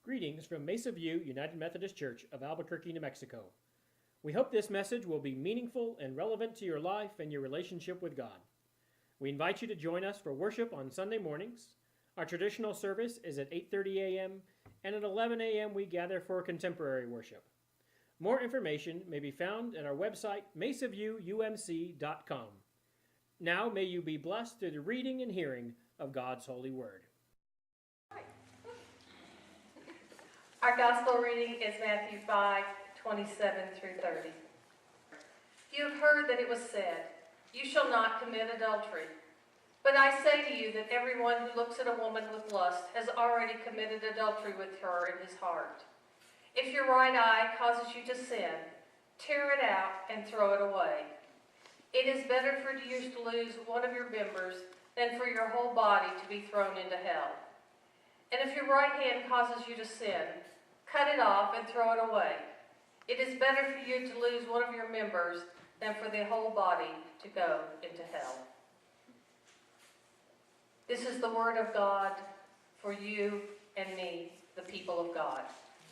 Greetings from Mesa United Methodist Church of Albuquerque, New Mexico. We hope this message will be meaningful and relevant to your life and your relationship with God. We invite you to join us for worship on Sunday mornings. Our traditional service is at 8:30 a.m. and at 11 a.m. we gather for contemporary worship. More information may be found at our website, mesaviewumc.com. Now may you be blessed through the reading and hearing of God's holy word. Our gospel reading is Matthew 5:27 through 30. You have heard that it was said, "You shall not commit adultery." But I say to you that everyone who looks at a woman with lust has already committed adultery with her in his heart. If your right eye causes you to sin, tear it out and throw it away. It is better for you to lose one of your members than for your whole body to be thrown into hell. And if your right hand causes you to sin, cut it off and throw it away. It is better for you to lose one of your members than for the whole body to go into hell. This is the word of God for you and me, the people of God.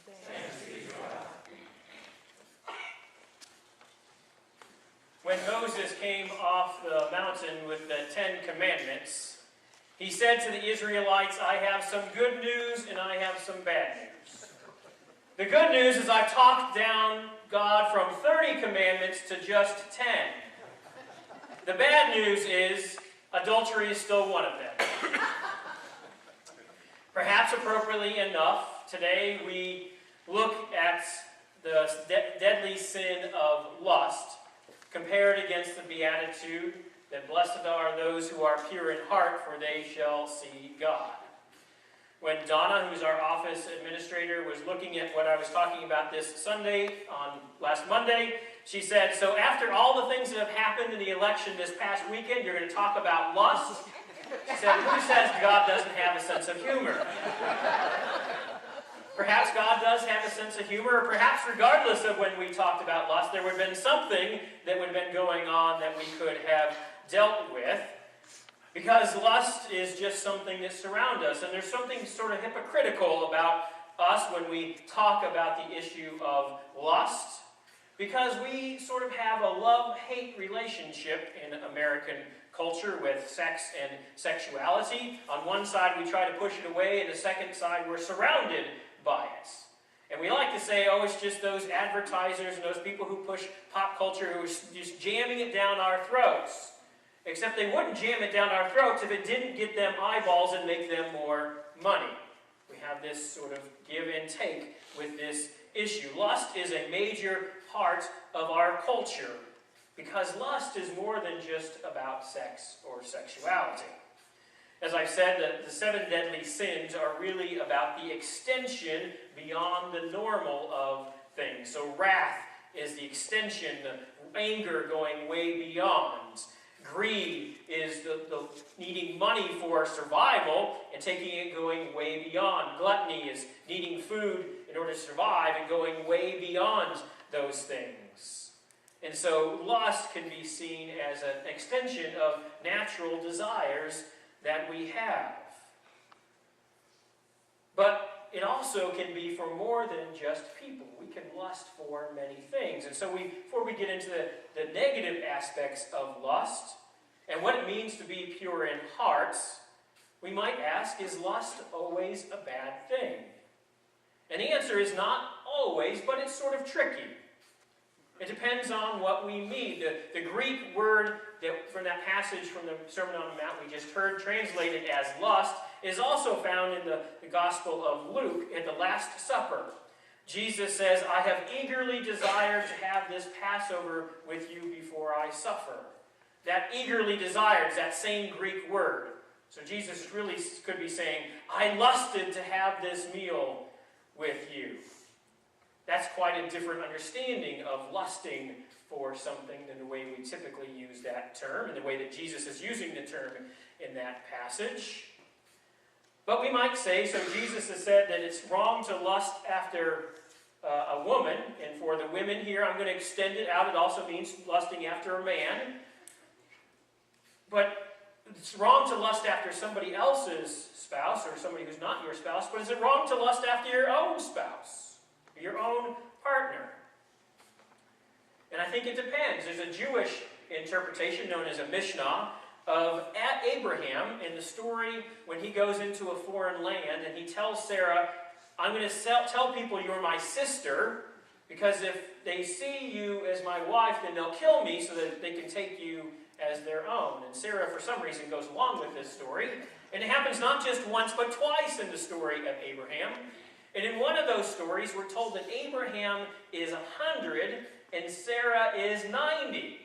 Thanks be to God. When Moses came off the mountain with the 10 Commandments, he said to the Israelites, "I have some good news and I have some bad news. The good news is I've talked down God from 30 commandments to just 10. The bad news is adultery is still one of them." Perhaps appropriately enough, today we look at the deadly sin of lust compared against the Beatitude that blessed are those who are pure in heart, for they shall see God. When Donna, who's our office administrator, was looking at what I was talking about this Sunday on last Monday, she said, "So after all the things that have happened in the election this past weekend, you're going to talk about lust?" She said, "Who says God doesn't have a sense of humor?" Perhaps God does have a sense of humor, or perhaps regardless of when we talked about lust, there would have been something that would have been going on that we could have dealt with. Because lust is just something that surrounds us, and there's something sort of hypocritical about us when we talk about the issue of lust, because we sort of have a love-hate relationship in American culture with sex and sexuality. On one side, we try to push it away, and the second side, we're surrounded by it. And we like to say, oh, it's just those advertisers and those people who push pop culture who are just jamming it down our throats. Except they wouldn't jam it down our throats if it didn't get them eyeballs and make them more money. We have this sort of give and take with this issue. Lust is a major part of our culture because lust is more than just about sex or sexuality. As I've said, the 7 deadly sins are really about the extension beyond the normal of things. So wrath is the extension, the anger going way beyond. Greed is the needing money for survival and taking it going way beyond. Gluttony is needing food in order to survive and going way beyond those things. And so lust can be seen as an extension of natural desires that we have. But it also can be for more than just people. We can lust for many things. And so before we get into the negative aspects of lust and what it means to be pure in heart, we might ask, is lust always a bad thing? And the answer is not always, but it's sort of tricky. It depends on what we mean. The Greek word from that passage from the Sermon on the Mount we just heard, translated as lust, is also found in the Gospel of Luke at the Last Supper. Jesus says, "I have eagerly desired to have this Passover with you before I suffer." That eagerly desired is that same Greek word. So Jesus really could be saying, "I lusted to have this meal with you." That's quite a different understanding of lusting for something than the way we typically use that term and the way that Jesus is using the term in that passage. But we might say, so Jesus has said that it's wrong to lust after a woman, and for the women here, I'm going to extend it out. It also means lusting after a man. But it's wrong to lust after somebody else's spouse or somebody who's not your spouse, but is it wrong to lust after your own spouse, your own partner? And I think it depends. There's a Jewish interpretation known as a Mishnah of Abraham in the story when he goes into a foreign land and he tells Sarah, I'm going to tell people you're my sister, because if they see you as my wife, then they'll kill me so that they can take you as their own. And Sarah, for some reason, goes along with this story. And it happens not just once, but twice in the story of Abraham. And in one of those stories, we're told that Abraham is 100 and Sarah is 90.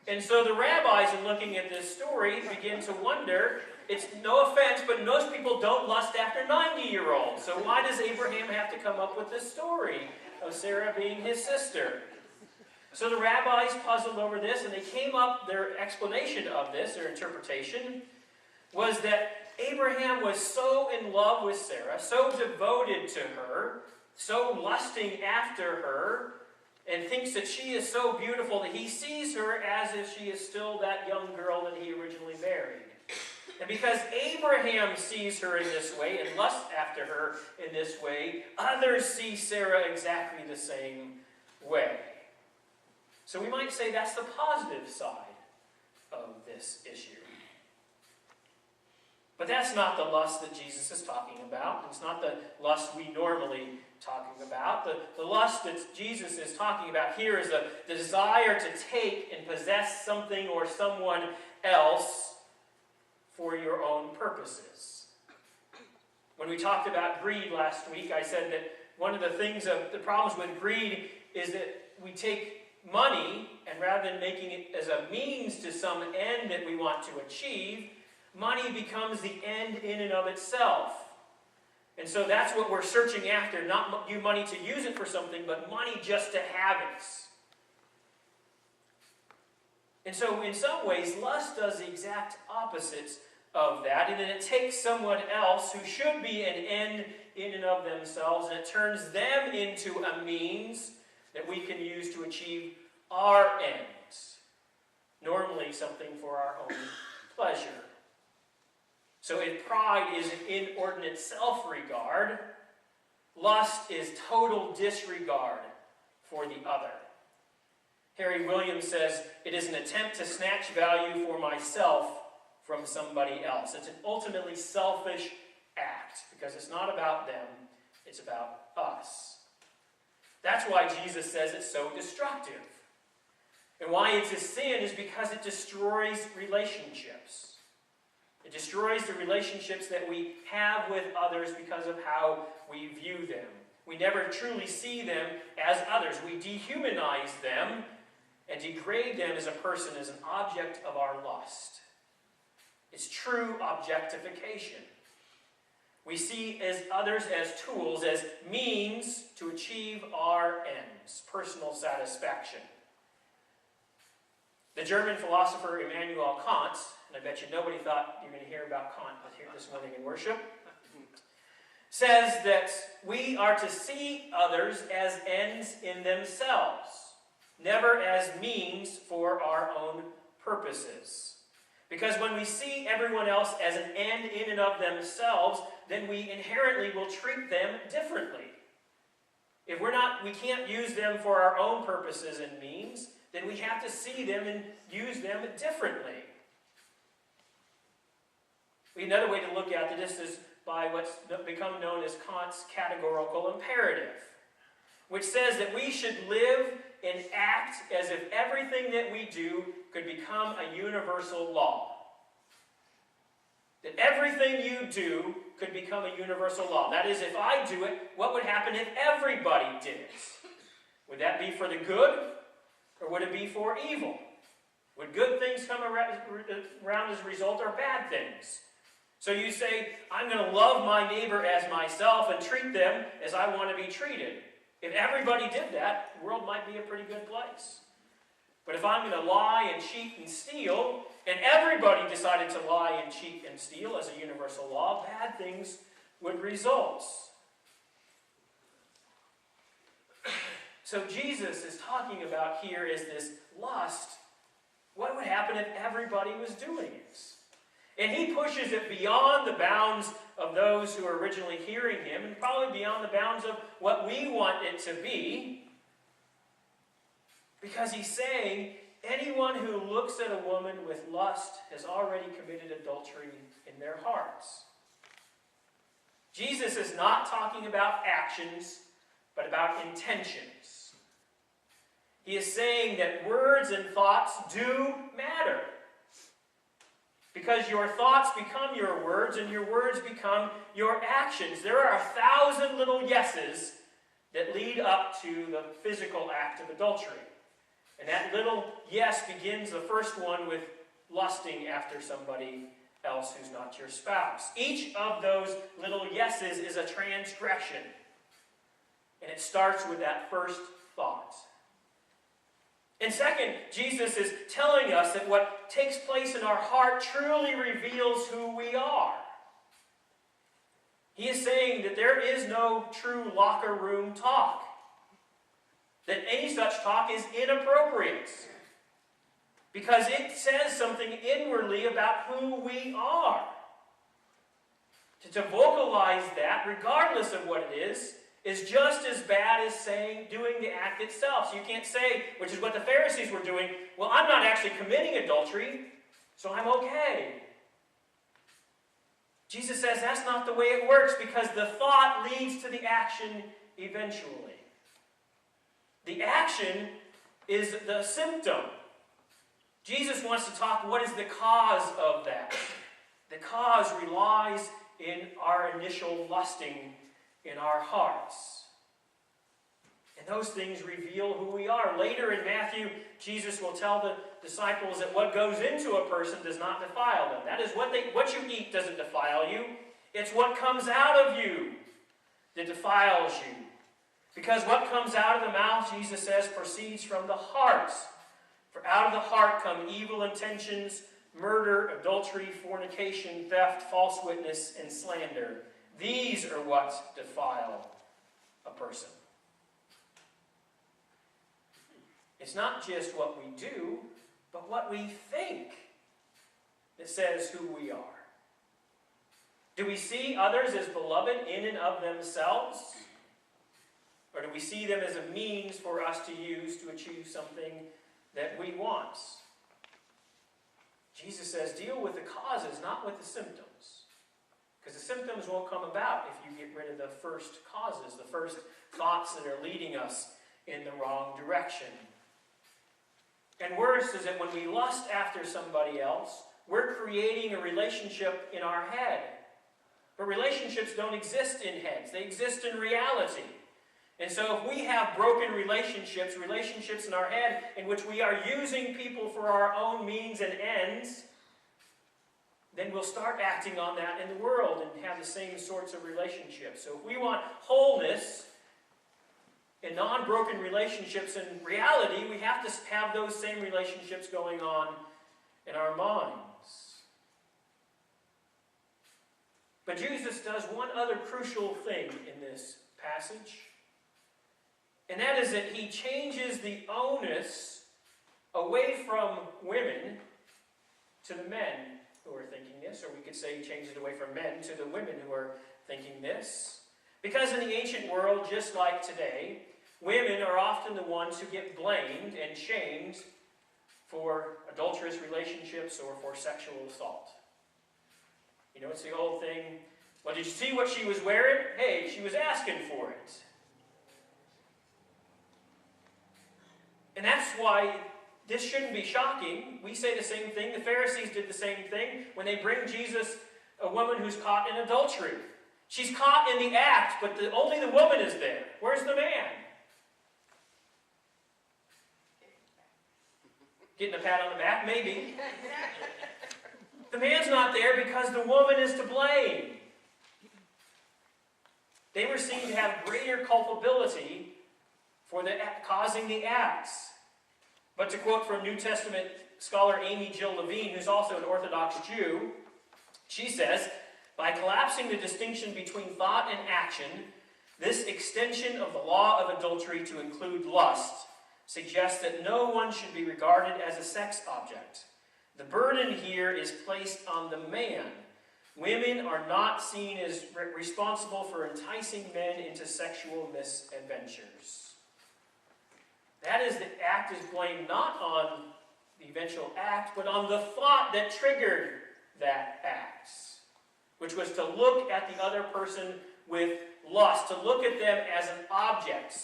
And so the rabbis, in looking at this story, begin to wonder, it's no offense, but most people don't lust after 90-year-olds. So why does Abraham have to come up with this story of Sarah being his sister? So the rabbis puzzled over this, and they came up, their explanation of this, their interpretation, was that Abraham was so in love with Sarah, so devoted to her, so lusting after her, and thinks that she is so beautiful that he sees her as if she is still that young girl that he originally married. And because Abraham sees her in this way and lusts after her in this way, others see Sarah exactly the same way. So we might say that's the positive side of this issue. But that's not the lust that Jesus is talking about. It's not the lust we normally talking about. The lust that Jesus is talking about here is the desire to take and possess something or someone else for your own purposes. When we talked about greed last week, I said that one of the things of the problems with greed is that we take money, and rather than making it as a means to some end that we want to achieve, money becomes the end in and of itself. And so that's what we're searching after, not money to use it for something, but money just to have it. And so in some ways, lust does the exact opposite of that, and then it takes someone else who should be an end in and of themselves, and it turns them into a means that we can use to achieve our ends. Normally something for our own pleasure. So if pride is an inordinate self-regard, lust is total disregard for the other. Harry Williams says, it is an attempt to snatch value for myself from somebody else. It's an ultimately selfish act, because it's not about them, it's about us. That's why Jesus says it's so destructive. And why it's a sin is because it destroys relationships. It destroys the relationships that we have with others because of how we view them. We never truly see them as others. We dehumanize them and degrade them as a person, as an object of our lust. It's true objectification. We see as others as tools, as means to achieve our ends, personal satisfaction. The German philosopher Immanuel Kant, and I bet you nobody thought you were going to hear about Kant here this morning in worship, says that we are to see others as ends in themselves, never as means for our own purposes. Because when we see everyone else as an end in and of themselves, then we inherently will treat them differently. If we can't use them for our own purposes and means, then we have to see them and use them differently. Another way to look at this is by what's become known as Kant's categorical imperative, which says that we should live and act as if everything that we do could become a universal law. That everything you do could become a universal law. That is, if I do it, what would happen if everybody did it? Would that be for the good, or would it be for evil? Would good things come around as a result, or bad things? So you say, I'm going to love my neighbor as myself and treat them as I want to be treated. If everybody did that, the world might be a pretty good place. But if I'm going to lie and cheat and steal, and everybody decided to lie and cheat and steal as a universal law, bad things would result. So Jesus is talking about here is this lust. What would happen if everybody was doing it? And he pushes it beyond the bounds of those who are originally hearing him, and probably beyond the bounds of what we want it to be. Because he's saying, anyone who looks at a woman with lust has already committed adultery in their hearts. Jesus is not talking about actions, but about intentions. He is saying that words and thoughts do matter. Because your thoughts become your words, and your words become your actions. There are 1,000 little yeses that lead up to the physical act of adultery. And that little yes begins, the first one, with lusting after somebody else who's not your spouse. Each of those little yeses is a transgression. And it starts with that first thought. And second, Jesus is telling us that what takes place in our heart truly reveals who we are. He is saying that there is no true locker room talk. That any such talk is inappropriate. Because it says something inwardly about who we are. To vocalize that, regardless of what it is just as bad as doing the act itself. So you can't say, which is what the Pharisees were doing, well, I'm not actually committing adultery, so I'm okay. Jesus says that's not the way it works, because the thought leads to the action eventually. The action is the symptom. Jesus wants to talk what is the cause of that. The cause relies in our initial lusting in our hearts. And those things reveal who we are. Later in Matthew, Jesus will tell the disciples that what goes into a person does not defile them. That is, what you eat doesn't defile you. It's what comes out of you that defiles you. Because what comes out of the mouth, Jesus says, proceeds from the heart. For out of the heart come evil intentions, murder, adultery, fornication, theft, false witness, and slander. These are what defile a person. It's not just what we do, but what we think that says who we are. Do we see others as beloved in and of themselves? Or do we see them as a means for us to use to achieve something that we want? Jesus says, deal with the causes, not with the symptoms. Because the symptoms won't come about if you get rid of the first causes, the first thoughts that are leading us in the wrong direction. And worse is that when we lust after somebody else, we're creating a relationship in our head. But relationships don't exist in heads. They exist in reality. And so if we have broken relationships in our head in which we are using people for our own means and ends, then we'll start acting on that in the world and have the same sorts of relationships. So if we want wholeness in non-broken relationships in reality, we have to have those same relationships going on in our minds. But Jesus does one other crucial thing in this passage. And that is that he changes the onus away from women to the men who are thinking this. Or we could say he changes it away from men to the women who are thinking this. Because in the ancient world, just like today, women are often the ones who get blamed and shamed for adulterous relationships or for sexual assault. You know, it's the old thing, well, did you see what she was wearing? Hey, she was asking for it. And that's why this shouldn't be shocking. We say the same thing. The Pharisees did the same thing when they bring Jesus a woman who's caught in adultery. She's caught in the act, but only the woman is there. Where's the man? Getting a pat on the back? Maybe. The man's not there because the woman is to blame. They were seen to have greater culpability for causing the acts. But to quote from New Testament scholar Amy Jill Levine, who's also an Orthodox Jew, she says, by collapsing the distinction between thought and action, this extension of the law of adultery to include lust suggests that no one should be regarded as a sex object. The burden here is placed on the man. Women are not seen as responsible for enticing men into sexual misadventures. That is, the act is blamed not on the eventual act, but on the thought that triggered that act, which was to look at the other person with lust, to look at them as an object,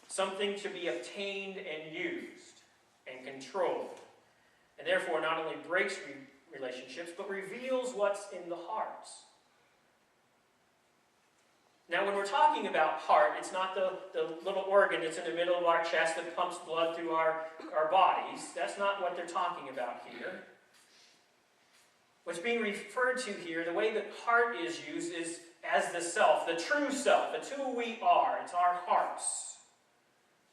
something to be obtained and used and controlled, and therefore not only breaks relationships, but reveals what's in the heart. Now, when we're talking about heart, it's not the little organ that's in the middle of our chest that pumps blood through our bodies. That's not what they're talking about here. What's being referred to here, the way that heart is used, is as the self, the true self. It's who we are. It's our hearts.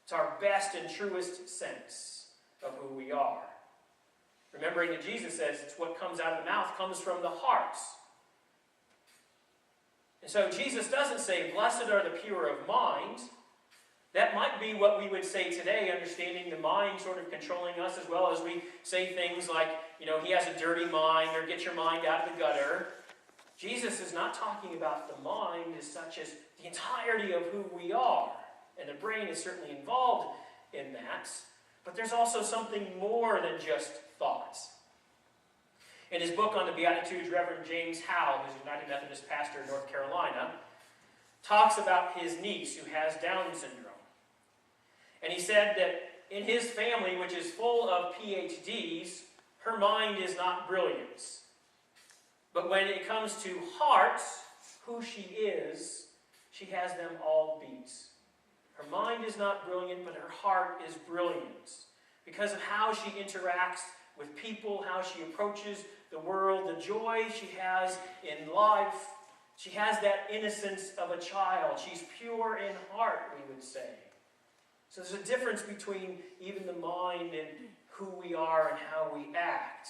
It's our best and truest sense of who we are. Remembering that Jesus says it's what comes out of the mouth comes from the heart. And so Jesus doesn't say, blessed are the pure of mind. That might be what we would say today, understanding the mind sort of controlling us, as well as we say things like, he has a dirty mind, or get your mind out of the gutter. Jesus is not talking about the mind as such as the entirety of who we are. And the brain is certainly involved in that. But there's also something more than just thoughts. In his book on the Beatitudes, Reverend James Howell, who's a United Methodist pastor in North Carolina, talks about his niece who has Down syndrome. And he said that in his family, which is full of PhDs, her mind is not brilliant. But when it comes to heart, who she is, she has them all beat. Her mind is not brilliant, but her heart is brilliant because of how she interacts with people, how she approaches the world, the joy she has in life. She has that innocence of a child. She's pure in heart, we would say. So there's a difference between even the mind and who we are and how we act.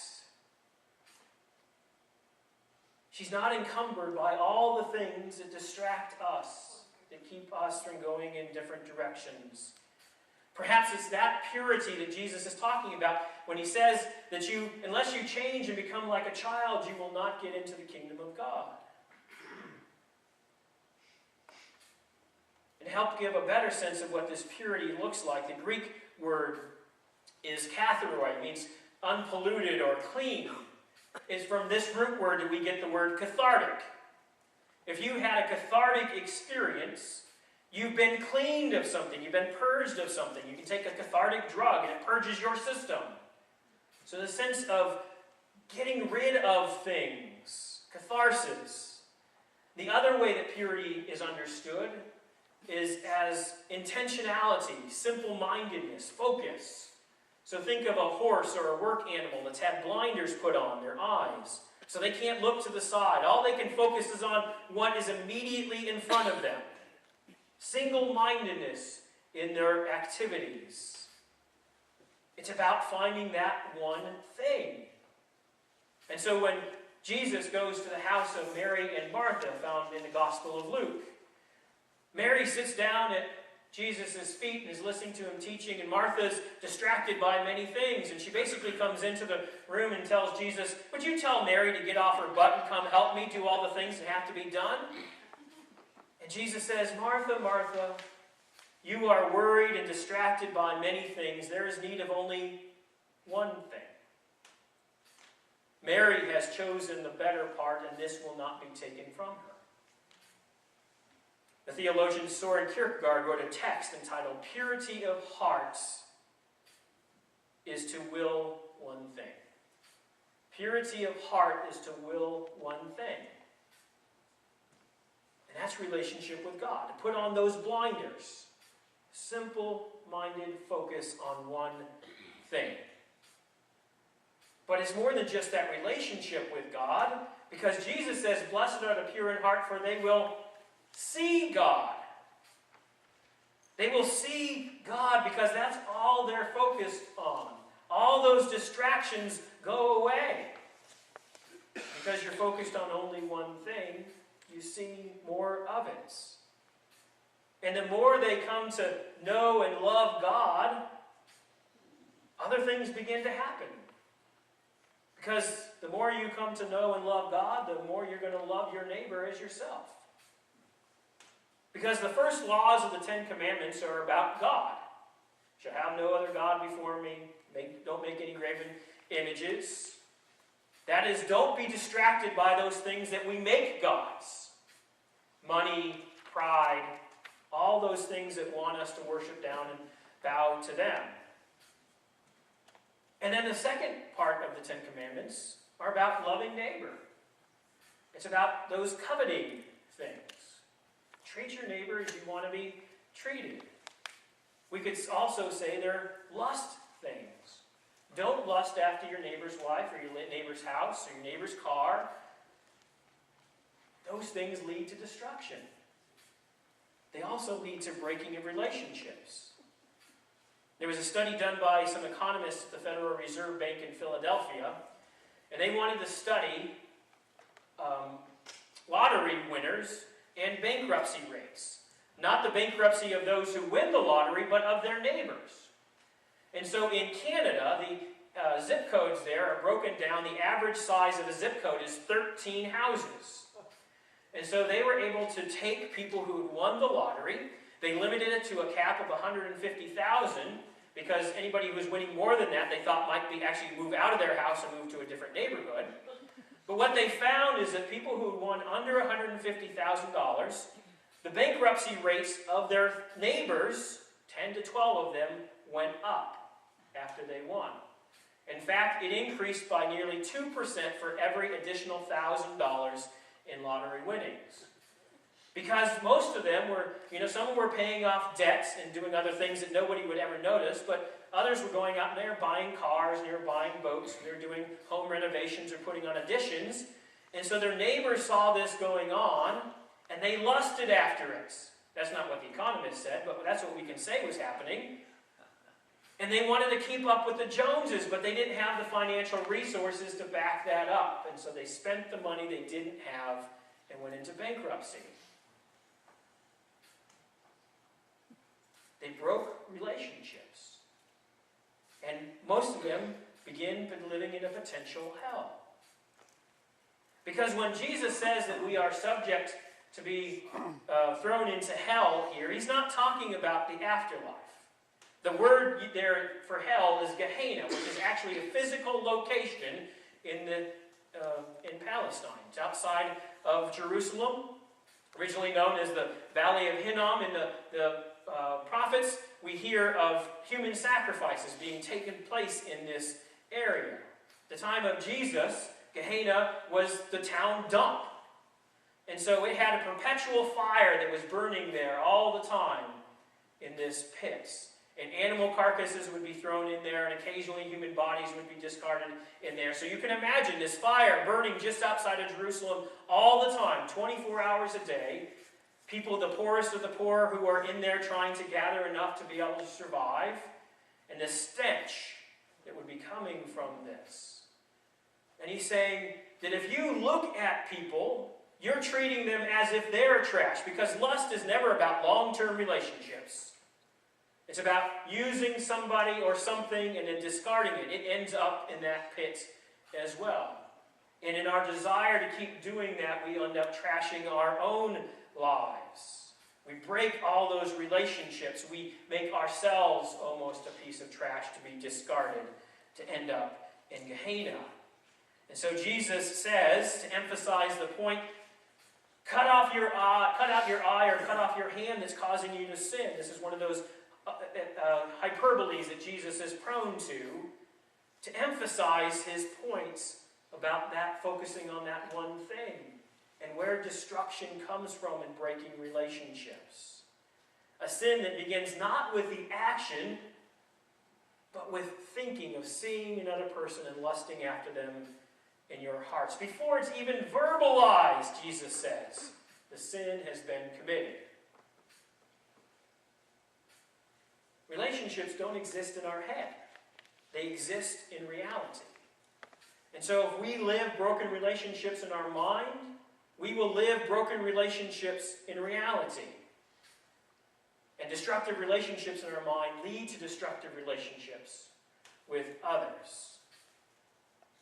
She's not encumbered by all the things that distract us, that keep us from going in different directions. Perhaps it's that purity that Jesus is talking about when he says that unless you change and become like a child, you will not get into the kingdom of God. And to help give a better sense of what this purity looks like, the Greek word is katharoi. It means unpolluted or clean. It's from this root word that we get the word cathartic. If you had a cathartic experience, you've been cleaned of something. You've been purged of something. You can take a cathartic drug and it purges your system. So the sense of getting rid of things, catharsis. The other way that purity is understood is as intentionality, simple-mindedness, focus. So think of a horse or a work animal that's had blinders put on their eyes, so they can't look to the side. All they can focus is on what is immediately in front of them. Single-mindedness in their activities. It's about finding that one thing. And so when Jesus goes to the house of Mary and Martha, found in the Gospel of Luke, Mary sits down at Jesus' feet and is listening to him teaching, and Martha's distracted by many things, and she basically comes into the room and tells Jesus, would you tell Mary to get off her butt and come help me do all the things that have to be done? And Jesus says, Martha, Martha, you are worried and distracted by many things. There is need of only one thing. Mary has chosen the better part, and this will not be taken from her. The theologian Soren Kierkegaard wrote a text entitled, Purity of Heart is to will one thing. Purity of heart is to will one thing. And that's relationship with God. To put on those blinders. Simple-minded focus on one thing. But it's more than just that relationship with God, because Jesus says, blessed are the pure in heart, for they will see God. They will see God because that's all they're focused on. All those distractions go away. Because you're focused on only one thing, you see more of it. And the more they come to know and love God, other things begin to happen. Because the more you come to know and love God, the more you're going to love your neighbor as yourself. Because the first laws of the Ten Commandments are about God. You shall have no other God before me. Don't make any graven images. That is, don't be distracted by those things that we make gods. Money, pride, all those things that want us to worship down and bow to them. And then the second part of the Ten Commandments are about loving neighbor. It's about those coveting things. Treat your neighbor as you want to be treated. We could also say they're lust things. Don't lust after your neighbor's wife or your neighbor's house or your neighbor's car. Those things lead to destruction. They also lead to breaking of relationships. There was a study done by some economists at the Federal Reserve Bank in Philadelphia, and they wanted to study lottery winners and bankruptcy rates. Not the bankruptcy of those who win the lottery, but of their neighbors. And so in Canada, the zip codes there are broken down. The average size of a zip code is 13 houses. And so they were able to take people who had won the lottery. They limited it to a cap of 150,000 because anybody who was winning more than that they thought might be actually move out of their house and move to a different neighborhood. But what they found is that people who had won under $150,000, the bankruptcy rates of their neighbors, 10 to 12 of them, went up after they won. In fact, it increased by nearly 2% for every additional $1,000 in lottery winnings. Because most of them were, some were paying off debts and doing other things that nobody would ever notice, but others were going out and they were buying cars, and they were buying boats, and they were doing home renovations or putting on additions. And so their neighbors saw this going on, and they lusted after it. That's not what the economist said, but that's what we can say was happening. And they wanted to keep up with the Joneses, but they didn't have the financial resources to back that up. And so they spent the money they didn't have and went into bankruptcy. They broke relationships. And most of them begin living in a potential hell. Because when Jesus says that we are subject to be thrown into hell here, he's not talking about the afterlife. The word there for hell is Gehenna, which is actually a physical location in Palestine. It's outside of Jerusalem, originally known as the Valley of Hinnom. In the prophets, we hear of human sacrifices being taken place in this area. At the time of Jesus, Gehenna was the town dump. And so it had a perpetual fire that was burning there all the time in this pit. And animal carcasses would be thrown in there, and occasionally human bodies would be discarded in there. So you can imagine this fire burning just outside of Jerusalem all the time, 24 hours a day. People, the poorest of the poor, who are in there trying to gather enough to be able to survive. And the stench that would be coming from this. And he's saying that if you look at people, you're treating them as if they're trash, because lust is never about long-term relationships. It's about using somebody or something and then discarding it. It ends up in that pit as well. And in our desire to keep doing that, we end up trashing our own lives. We break all those relationships. We make ourselves almost a piece of trash to be discarded, to end up in Gehenna. And so Jesus says, to emphasize the point, cut out your eye or cut off your hand that's causing you to sin. This is one of those hyperboles that Jesus is prone to emphasize his points about that, focusing on that one thing, and where destruction comes from in breaking relationships. A sin that begins not with the action, but with thinking of seeing another person and lusting after them in your hearts. Before it's even verbalized, Jesus says, the sin has been committed. Relationships don't exist in our head. They exist in reality. And so if we live broken relationships in our mind, we will live broken relationships in reality. And destructive relationships in our mind lead to destructive relationships with others.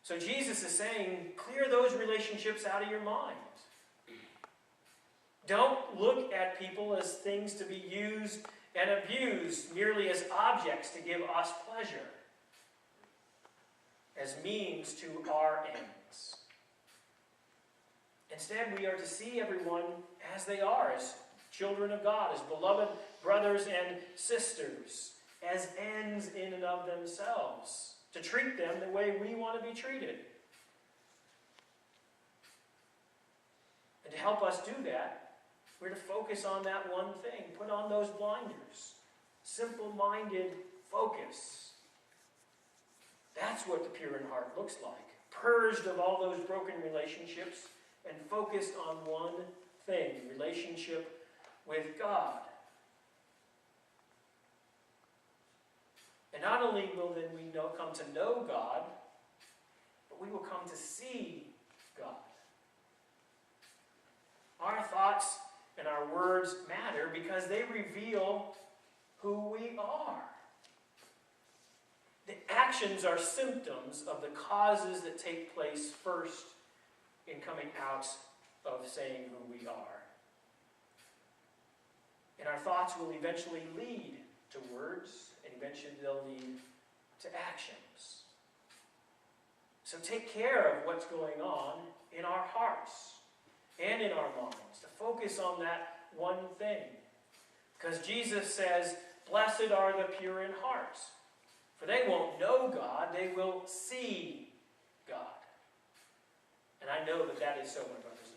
So Jesus is saying, clear those relationships out of your mind. Don't look at people as things to be used and abused, merely as objects to give us pleasure, as means to our ends. Instead, we are to see everyone as they are, as children of God, as beloved brothers and sisters, as ends in and of themselves, to treat them the way we want to be treated. And to help us do that, we're to focus on that one thing. Put on those blinders. Simple-minded focus. That's what the pure in heart looks like. Purged of all those broken relationships and focused on one thing, relationship with God. And not only will then we come to know God, but we will come to see God. Our thoughts and our words matter because they reveal who we are. The actions are symptoms of the causes that take place first in coming out of saying who we are. And our thoughts will eventually lead to words, and eventually they'll lead to actions. So take care of what's going on in our hearts and in our minds, to focus on that one thing. Because Jesus says, blessed are the pure in heart, for they won't know God, they will see God. And I know that that is so, my brothers